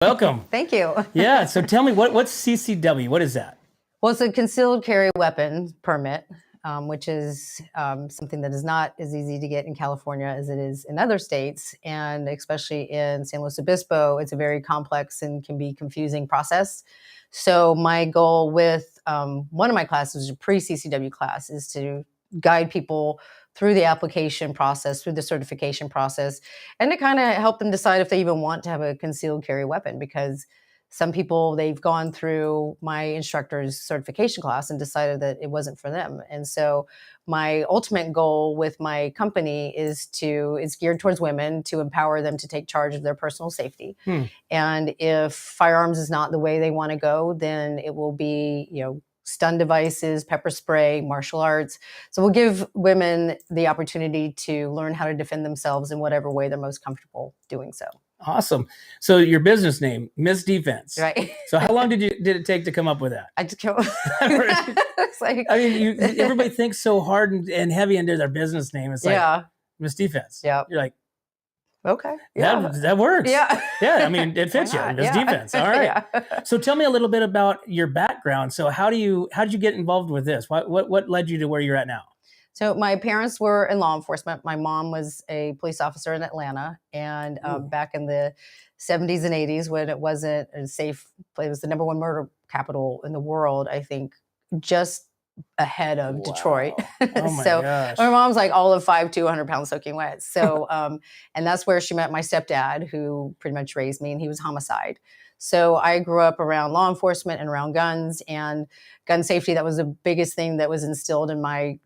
Welcome. Thank you. Yeah. So tell me, what's CCW? What is that? Well, it's a concealed carry weapon permit, which is something that is not as easy to get in California as it is in other states. And especially in San Luis Obispo, it's a very complex and can be confusing process. So my goal with one of my classes, a pre-CCW class, is to guide people through the application process, through the certification process, and to kind of help them decide if they even want to have a concealed carry weapon. Because some people, they've gone through my instructor's certification class and decided that it wasn't for them. And so my ultimate goal with my company is geared towards women, to empower them to take charge of their personal safety. And if firearms is not the way they want to go, then it will be, stun devices, pepper spray, martial arts. So we'll give women the opportunity to learn how to defend themselves in whatever way they're most comfortable doing so. Awesome. So your business name, Miss Defense. Right. So how long did it take to come up with that? I just came It's like, I mean, everybody thinks so hard and heavy into their business name. It's like Miss Defense. Yeah. You're like, okay. That works. Yeah. Yeah. I mean, it fits you. Miss Defense. All right. Yeah. So tell me a little bit about your background. So how did you get involved with this? What led you to where you're at now? So my parents were in law enforcement. My mom was a police officer in Atlanta, and back in the 70s and 80s, when it wasn't a safe place, it was the #1 murder capital in the world, I think, just ahead of Detroit. Oh my So gosh. my mom's like all of 5'2", 100 pounds soaking wet. So, and that's where she met my stepdad, who pretty much raised me, and he was homicide. So I grew up around law enforcement and around guns and gun safety. That was the biggest thing that was instilled in my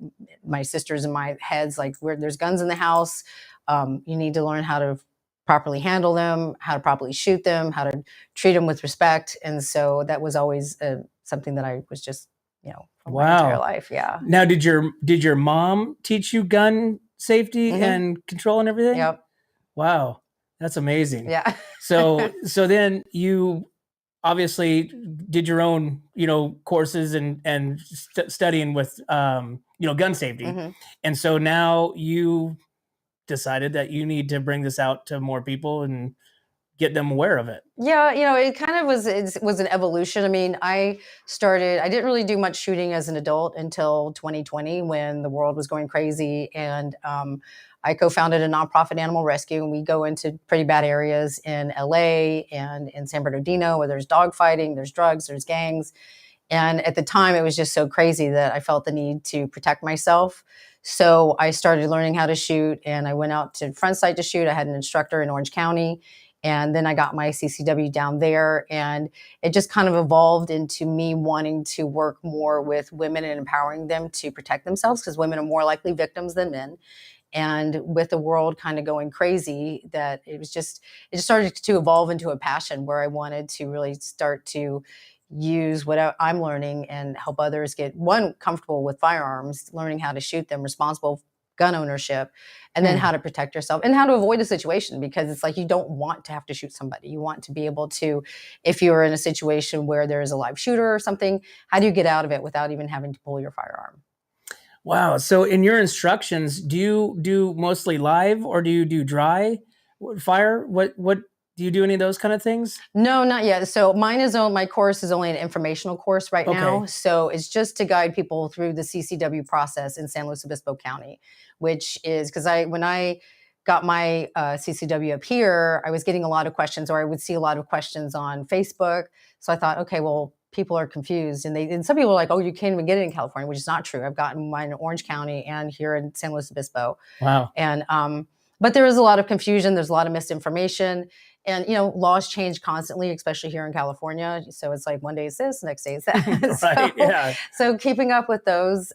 sisters and my heads. Like, where there's guns in the house, you need to learn how to properly handle them, how to properly shoot them, how to treat them with respect. And so that was always something that I was just, for my entire life. Yeah. Now, did your mom teach you gun safety and control and everything? Yep. Wow. That's amazing. Yeah. So then you obviously did your own, courses and studying with, gun safety. And so now you decided that you need to bring this out to more people and get them aware of it. Yeah, it kind of was an evolution. I mean, I didn't really do much shooting as an adult until 2020, when the world was going crazy. And I co-founded a nonprofit animal rescue, and we go into pretty bad areas in LA and in San Bernardino, where there's dog fighting, there's drugs, there's gangs. And at the time, it was just so crazy that I felt the need to protect myself. So I started learning how to shoot, and I went out to Front Sight to shoot. I had an instructor in Orange County. And then I got my CCW down there, and it just kind of evolved into me wanting to work more with women and empowering them to protect themselves, because women are more likely victims than men. And with the world kind of going crazy, that it just started to evolve into a passion where I wanted to really start to use what I'm learning and help others get, one, comfortable with firearms, learning how to shoot them, responsible gun ownership, and then how to protect yourself and how to avoid a situation, because it's like, you don't want to have to shoot somebody. You want to be able to, if you're in a situation where there is a live shooter or something, how do you get out of it without even having to pull your firearm? Wow. So in your instructions, do you do mostly live, or do you do dry fire? What do you do, any of those kind of things? No, not yet. So my course is only an informational course right now. So it's just to guide people through the CCW process in San Luis Obispo County, which is because when I got my CCW up here, I was getting a lot of questions, or I would see a lot of questions on Facebook. So I thought, okay, well, people are confused, and some people are like, oh, you can't even get it in California, which is not true. I've gotten mine in Orange County and here in San Luis Obispo. Wow. And but there is a lot of confusion. There's a lot of misinformation. And, laws change constantly, especially here in California. So it's like, one day it's this, next day it's that. Right, So keeping up with those.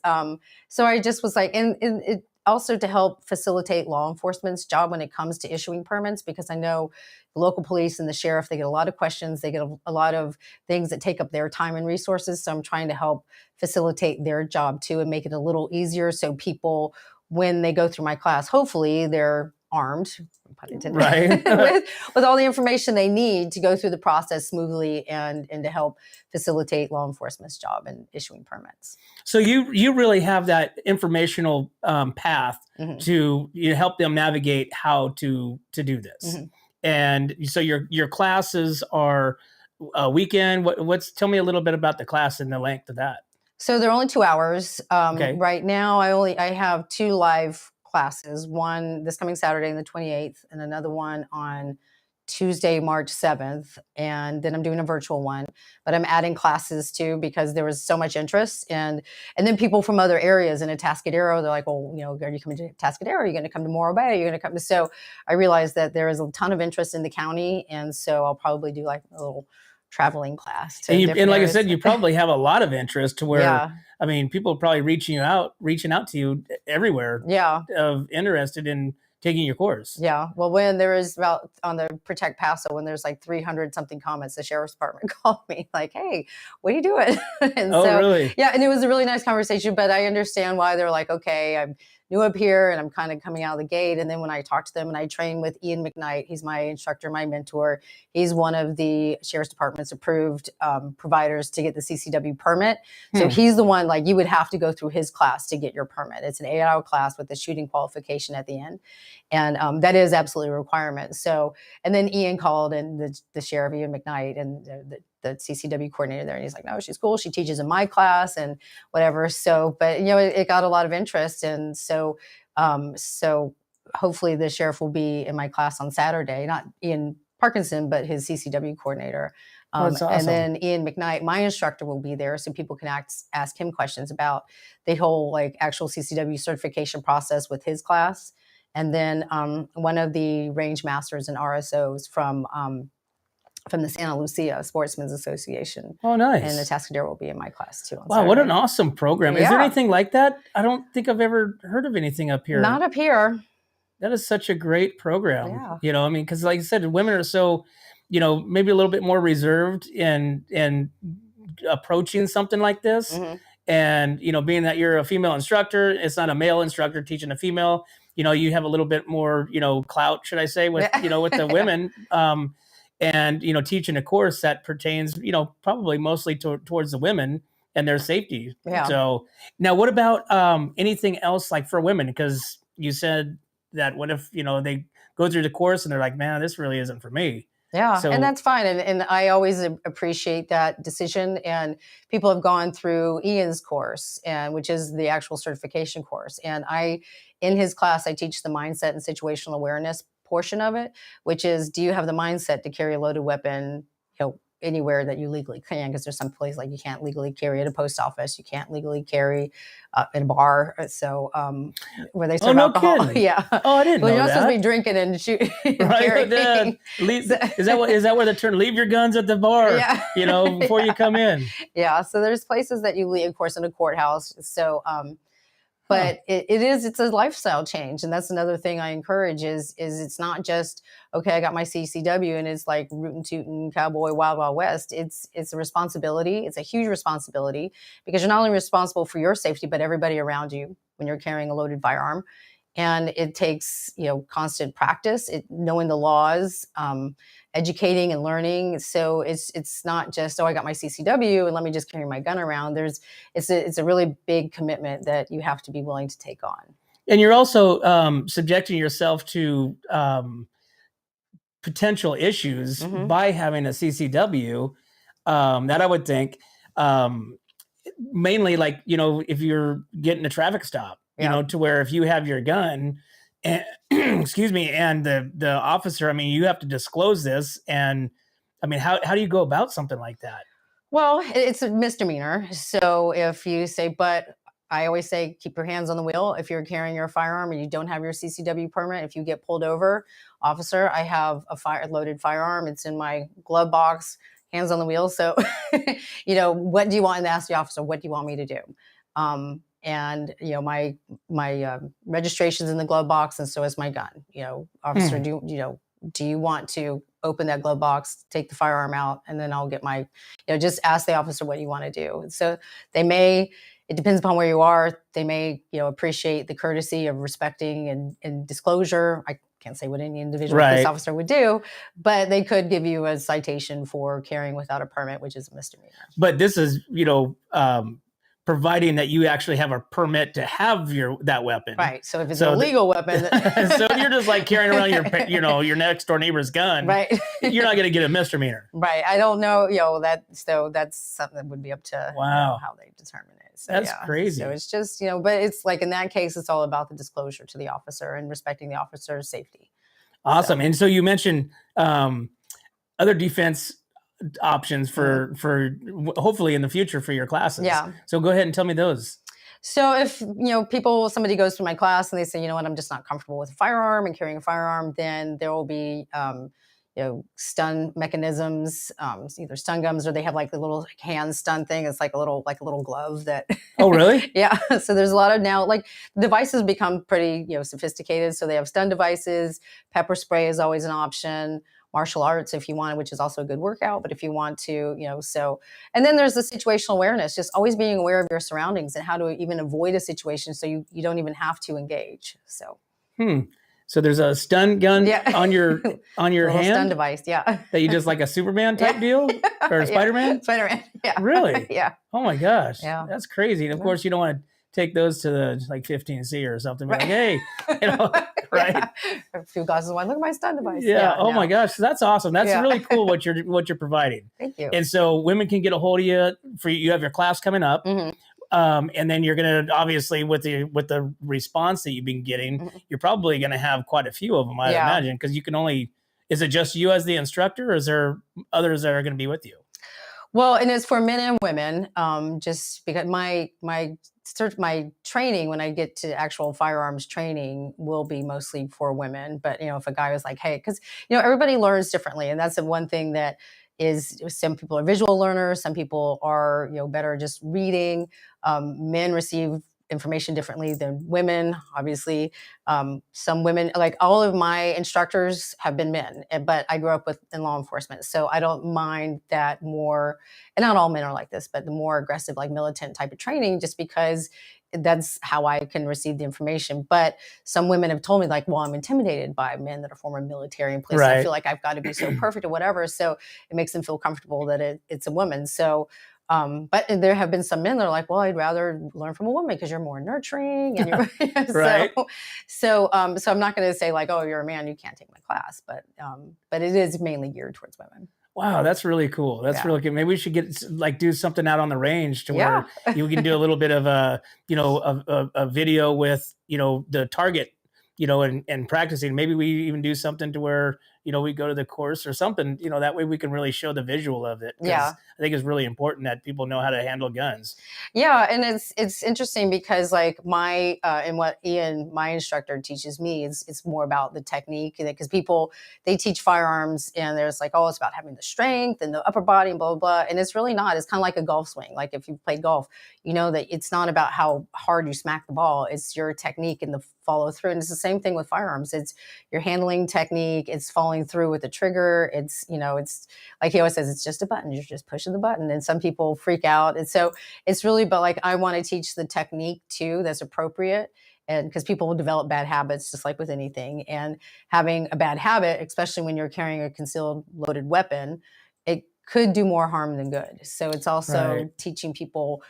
So I just was like, and it also to help facilitate law enforcement's job when it comes to issuing permits, because I know the local police and the sheriff, they get a lot of questions. They get a lot of things that take up their time and resources. So I'm trying to help facilitate their job too, and make it a little easier, so people, when they go through my class, hopefully they're armed, pun intended, right. with all the information they need to go through the process smoothly and to help facilitate law enforcement's job in issuing permits. So you really have that informational path to help them navigate how to do this. And so your classes are a weekend. Tell me a little bit about the class and the length of that. So they're only 2 hours. Okay. Right now, I have 2 live classes. One this coming Saturday, the 28th, and another one on Tuesday, March 7th. And then I'm doing a virtual one. But I'm adding classes too because there was so much interest. And then people from other areas in Atascadero, they're like, well, are you coming to Atascadero? Are you going to come to Morro Bay? Are you going to come? So I realized that there is a ton of interest in the county, and so I'll probably do like a little traveling class. And like I said, you probably have a lot of interest to where, yeah. I mean, people are probably reaching out to you everywhere. Yeah. Interested in taking your course. Yeah. Well, when there is about on the Protect Paso, when there's like 300 something comments, the sheriff's department called me like, hey, what are you doing? And really? Yeah. And it was a really nice conversation, but I understand why they're like, okay, I'm new up here and I'm kind of coming out of the gate. And then when I talked to them and I trained with Ian McKnight, he's my instructor, my mentor. He's one of the sheriff's department's approved providers to get the CCW permit. So he's the one, like, you would have to go through his class to get your permit. It's an 8-hour class with a shooting qualification at the end. And that is absolutely a requirement. So, and then Ian called, and the sheriff, Ian McKnight, and the CCW coordinator there, and he's like, no, she's cool. She teaches in my class and whatever. So, but it got a lot of interest. And so hopefully the sheriff will be in my class on Saturday, not Ian Parkinson, but his CCW coordinator. That's awesome. And then Ian McKnight, my instructor, will be there, so people can ask him questions about the whole like actual CCW certification process with his class. And then one of the range masters and RSOs from the Santa Lucia Sportsmen's Association. Oh, nice. And the Atascadero will be in my class too. Wow, what an awesome program. Yeah. Is there anything like that? I don't think I've ever heard of anything up here. Not up here. That is such a great program. Yeah. I mean, because like I said, women are so, maybe a little bit more reserved in approaching something like this. Mm-hmm. And, being that you're a female instructor, it's not a male instructor teaching a female, you have a little bit more, clout, should I say, with, with the women. And, teaching a course that pertains, probably mostly towards the women and their safety. Yeah. So now what about anything else like for women? Because you said that what if, they go through the course and they're like, man, this really isn't for me. Yeah, so, and that's fine. And I always appreciate that decision. And people have gone through Ian's course, which is the actual certification course. And in his class, I teach the mindset and situational awareness portion of it, which is, do you have the mindset to carry a loaded weapon, anywhere that you legally can? Because there's some place like you can't legally carry at a post office, you can't legally carry in a bar. So where they serve alcohol. Kidding. Yeah. Oh, I didn't know that. You're not supposed to be drinking and shooting. Right. Is that where the term "leave your guns at the bar"? Yeah. Before you come in. Yeah. So there's places that you leave, of course, in a courthouse. So. But it's a lifestyle change. And that's another thing I encourage is it's not just, okay, I got my CCW and it's like rootin' tootin' cowboy wild, wild west. It's a responsibility. It's a huge responsibility because you're not only responsible for your safety, but everybody around you when you're carrying a loaded firearm. And it takes, constant practice, knowing the laws, educating and learning. So it's not just, I got my CCW and let me just carry my gun around. It's a really big commitment that you have to be willing to take on. And you're also subjecting yourself to potential issues by having a CCW that I would think mainly like, if you're getting a traffic stop. To where if you have your gun and excuse me, and the officer, I mean, you have to disclose this. And I mean, how do you go about something like that? Well, it's a misdemeanor. So if you say, but I always say, keep your hands on the wheel. If you're carrying your firearm and you don't have your CCW permit, if you get pulled over, officer, I have a loaded firearm. It's in my glove box, hands on the wheel. So, what do you want? And ask the officer, what do you want me to do? And my registration's in the glove box, and so is my gun. Officer, do you want to open that glove box, take the firearm out, and then I'll get my, just ask the officer what you want to do. So it depends upon where you are. They may, appreciate the courtesy of respecting and disclosure. I can't say what any individual police officer would do, but they could give you a citation for carrying without a permit, which is a misdemeanor. But this is, providing that you actually have a permit to have that weapon. Right. So if it's an illegal weapon, so if you're just like carrying around your next door neighbor's gun, right, you're not going to get a misdemeanor. Right. I don't know, so that's something that would be up to how they determine it. So, that's crazy. So it's just, but it's like in that case, it's all about the disclosure to the officer and respecting the officer's safety. Awesome. And so you mentioned other defense options for hopefully in the future for your classes. Yeah. So go ahead and tell me those. So if, somebody goes through my class and they say, I'm just not comfortable with a firearm and carrying a firearm, then there will be, stun mechanisms, either stun guns, or they have like the little hand stun thing. It's like a little glove that. Oh, really? Yeah. So there's a lot of now, like devices become pretty, sophisticated. So they have stun devices. Pepper spray is always an option. Martial arts, if you want, which is also a good workout, but if you want to, and then there's the situational awareness, just always being aware of your surroundings and how to even avoid a situation so you don't even have to engage. So. So there's a stun gun on your hand? Stun device, yeah. That you just like a Superman type deal? Or a Spider-Man? Spider-Man, yeah. Really? Yeah. Oh my gosh. Yeah. That's crazy. And of course you don't want to take those to the like 15C or something. Right. Like, hey, right? Yeah. A few glasses of wine. Look at my stun device. Yeah. Oh my gosh, that's awesome. That's really cool what you're providing. Thank you. And so women can get a hold of you you have your class coming up. Mm-hmm. And then you're going to obviously with the response that you've been getting, you're probably going to have quite a few of them, I imagine, because you can only. Is it just you as the instructor, or is there others that are going to be with you? Well, and it's for men and women. Just because my training, when I get to actual firearms training, will be mostly for women. But if a guy was like, hey, because everybody learns differently, and that's the one thing that is, some people are visual learners, some people are better just reading. Men receive information differently than women, obviously. Some women, like all of my instructors have been men, but I grew up in law enforcement. So I don't mind that more, and not all men are like this, but the more aggressive, like militant type of training, just because that's how I can receive the information. But some women have told me like, well, I'm intimidated by men that are former military and police. I feel like I've got to be so perfect or whatever. So it makes them feel comfortable that it's a woman. So but there have been some men that are like, well, I'd rather learn from a woman because you're more nurturing. And you're, right. So I'm not going to say like, oh, you're a man, you can't take my class. But it is mainly geared towards women. Wow, that's really cool. That's really good. Maybe we should do something out on the range to where you can do a little bit of a video with, the target, and practicing. Maybe we even do something to where, we go to the course or something, that way we can really show the visual of it. Yeah. I think it's really important that people know how to handle guns. Yeah. And it's interesting because like and what Ian, my instructor, teaches me it's more about the technique, because people, they teach firearms and there's like, oh, it's about having the strength and the upper body and blah, blah, blah. And it's really not. It's kind of like a golf swing. Like if you've played golf, that it's not about how hard you smack the ball. It's your technique and the follow through. And it's the same thing with firearms. It's your handling technique. It's following through with the trigger. It's, it's like he always says, it's just a button. You're just pushing the button. And some people freak out. And so it's really, but like, I want to teach the technique too, that's appropriate. And because people will develop bad habits, just like with anything. And having a bad habit, especially when you're carrying a concealed loaded weapon, it could do more harm than good. So it's also teaching people,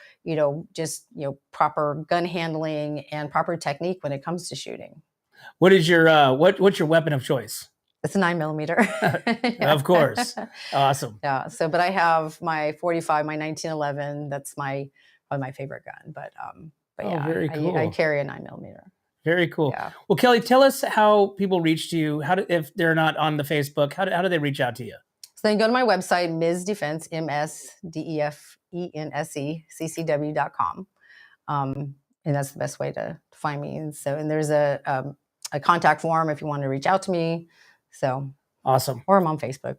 proper gun handling and proper technique when it comes to shooting. What is your what's your weapon of choice? It's a 9mm. Of course. Awesome. Yeah. So, but I have my 45, my 1911. That's probably my favorite gun. But yeah, very cool. I carry a 9mm. Very cool. Yeah. Well, Kelley, tell us how people reach to you. If they're not on the Facebook, how do they reach out to you? So then go to my website, Ms. Defense, MSDEFENSE, CCW.com. And that's the best way to find me. And there's a contact form if you want to reach out to me. So awesome. Or I'm on Facebook.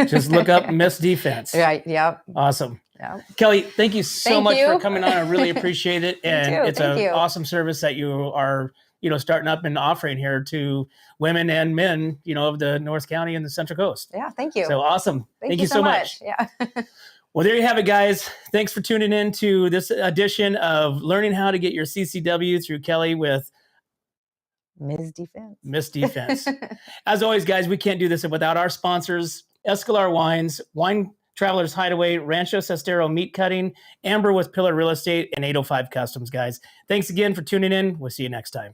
Just look up Miss Defense. Right. Yeah. Awesome. Yeah. Kelley, thank you so much for coming on. I really appreciate it. And it's an awesome service that you are, starting up and offering here to women and men, of the North County and the Central Coast. Yeah. Thank you. So awesome. Thank you so much. Yeah. Well, there you have it, guys. Thanks for tuning in to this edition of Learning How to Get Your CCW through Kelley with Ms. Defense. Miss Defense. As always, guys, we can't do this without our sponsors, Escalar Wines, wine Traveler's Hideaway, Rancho Sestero Meat Cutting, Amber with Pillar Real Estate, and 805 Customs, guys. Thanks again for tuning in. We'll see you next time.